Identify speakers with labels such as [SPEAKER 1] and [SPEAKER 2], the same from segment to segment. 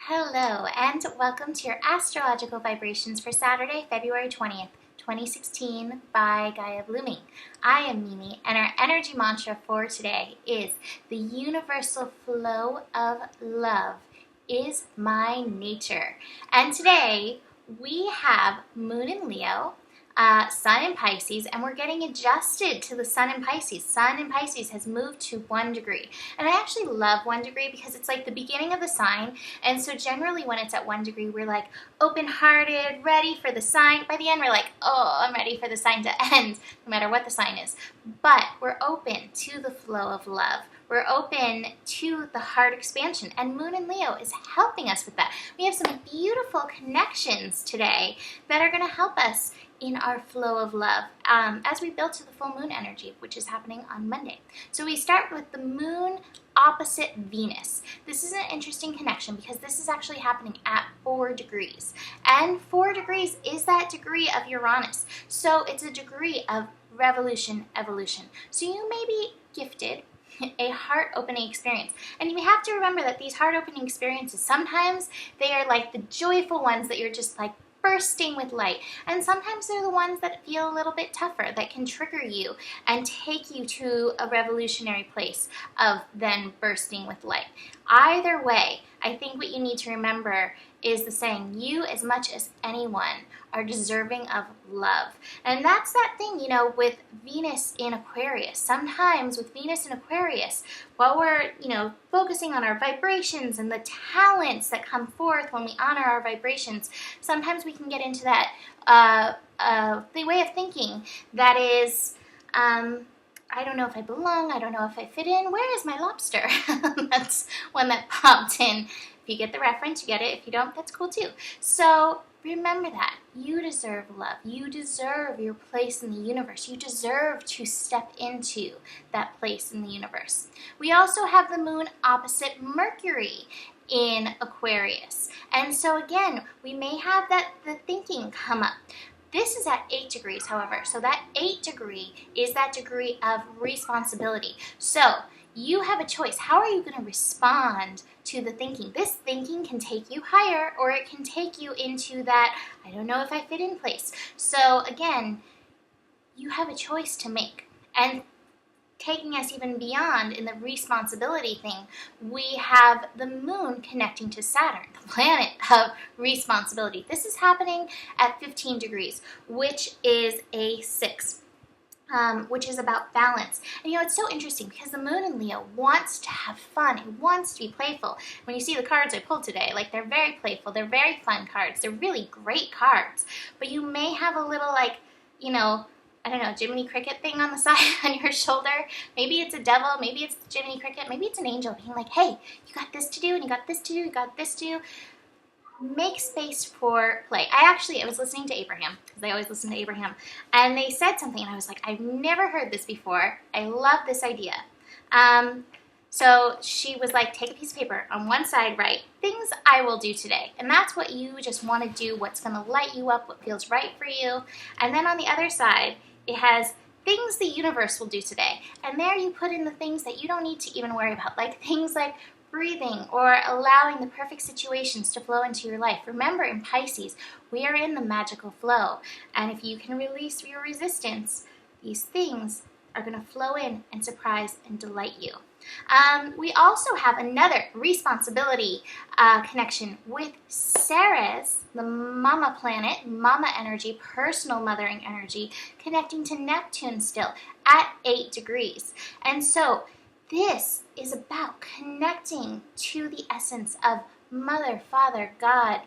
[SPEAKER 1] Hello, and welcome to your astrological vibrations for Saturday, February 20th, 2016 by Gaia Blooming. I am Mimi, and our energy mantra for today is the universal flow of love is my nature. And today we have Moon in Leo, Sun in Pisces, and we're getting adjusted to the Sun in Pisces. Sun in Pisces has moved to 1 degree. And I actually love 1 degree because it's like the beginning of the sign. And so generally when it's at 1 degree, we're like open-hearted, ready for the sign. By the end, we're like, oh, I'm ready for the sign to end, no matter what the sign is. But we're open to the flow of love. We're open to the heart expansion, and Moon in Leo is helping us with that. We have some beautiful connections today that are going to help us in our flow of love as we build to the full moon energy, which is happening on Monday. So we start with the moon opposite Venus. This is an interesting connection because this is actually happening at 4 degrees. And 4 degrees is that degree of Uranus. So it's a degree of revolution, evolution. So you may be gifted a heart-opening experience. And you have to remember that these heart-opening experiences, sometimes they are like the joyful ones that you're just like bursting with light. And sometimes they're the ones that feel a little bit tougher, that can trigger you and take you to a revolutionary place of then bursting with light. Either way, I think what you need to remember is the saying, you as much as anyone are deserving of love. And that's that thing, with Venus in Aquarius. Sometimes with Venus in Aquarius, while we're, focusing on our vibrations and the talents that come forth when we honor our vibrations, sometimes we can get into that the way of thinking that is, I don't know if I belong, I don't know if I fit in, where is my lobster? That's one that popped in. If you get the reference, you get it. If you don't, that's cool too. So remember that. You deserve love. You deserve your place in the universe. You deserve to step into that place in the universe. We also have the moon opposite Mercury in Aquarius. And so again, we may have the thinking come up. This is at 8 degrees, however. So that 8 degree is that degree of responsibility. So you have a choice. How are you going to respond to the thinking? This thinking can take you higher, or it can take you into that, I don't know if I fit in place. So again, you have a choice to make. And taking us even beyond in the responsibility thing, we have the moon connecting to Saturn, the planet of responsibility. This is happening at 15 degrees, which is a 6. Which is about balance. And it's so interesting because the moon in Leo wants to have fun. It wants to be playful. When you see the cards I pulled today, they're very playful. They're very fun cards. They're really great cards. But you may have a little I don't know, Jiminy Cricket thing on the side on your shoulder. Maybe it's a devil. Maybe it's Jiminy Cricket. Maybe it's an angel being like, hey, you got this to do, and you got this to do, you got this to do. Make space for play. I was listening to Abraham, because I always listen to Abraham, and they said something, and I was like, I've never heard this before. I love this idea. So she was like, take a piece of paper. On one side, write, things I will do today. And that's what you just want to do, what's going to light you up, what feels right for you. And then on the other side, it has things the universe will do today. And there you put in the things that you don't need to even worry about, like things like breathing or allowing the perfect situations to flow into your life. Remember, in Pisces, we are in the magical flow. And if you can release your resistance, these things are going to flow in and surprise and delight you. We also have another responsibility connection with Ceres, the mama planet, mama energy, personal mothering energy, connecting to Neptune still at 8 degrees. And so this is about connecting to the essence of Mother, Father, God,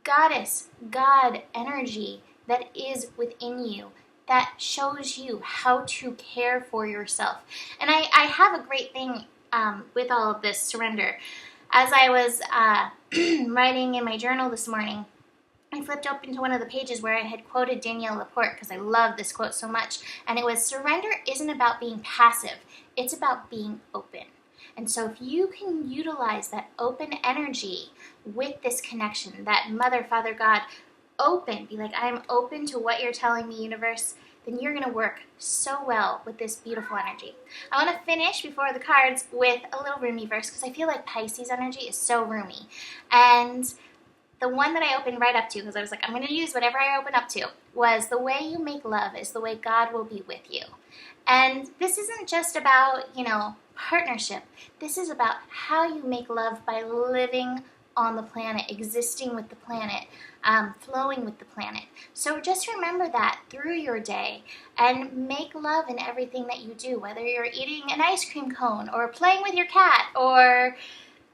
[SPEAKER 1] Goddess, God energy that is within you, that shows you how to care for yourself. And I have a great thing with all of this surrender. As I was writing in my journal this morning, I flipped open to one of the pages where I had quoted Danielle Laporte, because I love this quote so much. And it was, surrender isn't about being passive. It's about being open. And so if you can utilize that open energy with this connection, that Mother, Father, God, open, be like, I'm open to what you're telling me, universe, then you're going to work so well with this beautiful energy. I want to finish before the cards with a little roomy verse because I feel like Pisces energy is so roomy. And the one that I opened right up to, because I was like, I'm going to use whatever I open up to, was the way you make love is the way God will be with you. And this isn't just about, partnership. This is about how you make love by living on the planet, existing with the planet, flowing with the planet. So just remember that through your day and make love in everything that you do, whether you're eating an ice cream cone or playing with your cat or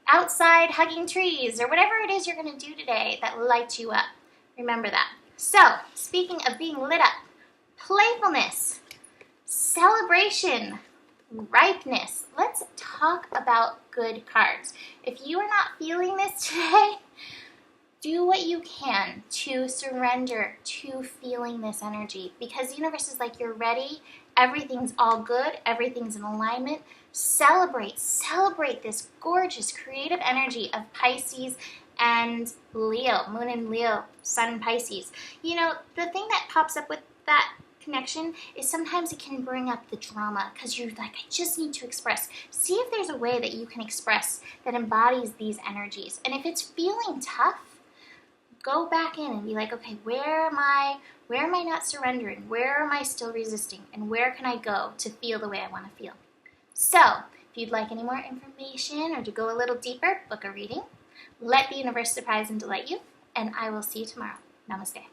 [SPEAKER 1] outside hugging trees or whatever it is you're going to do today that lights you up. Remember that. So, speaking of being lit up, playfulness, celebration, ripeness. Let's talk about good cards. If you are not feeling this today, do what you can to surrender to feeling this energy because the universe is like, you're ready. Everything's all good. Everything's in alignment. Celebrate this gorgeous creative energy of Pisces and Leo, Moon and Leo, Sun and Pisces. The thing that pops up with that connection is sometimes it can bring up the drama because you're like, I just need to express. See if there's a way that you can express that embodies these energies. And if it's feeling tough, go back in and be like, okay, where am I not surrendering? Where am I still resisting? And where can I go to feel the way I want to feel? So, if you'd like any more information or to go a little deeper, book a reading. Let the universe surprise and delight you, and I will see you tomorrow. Namaste.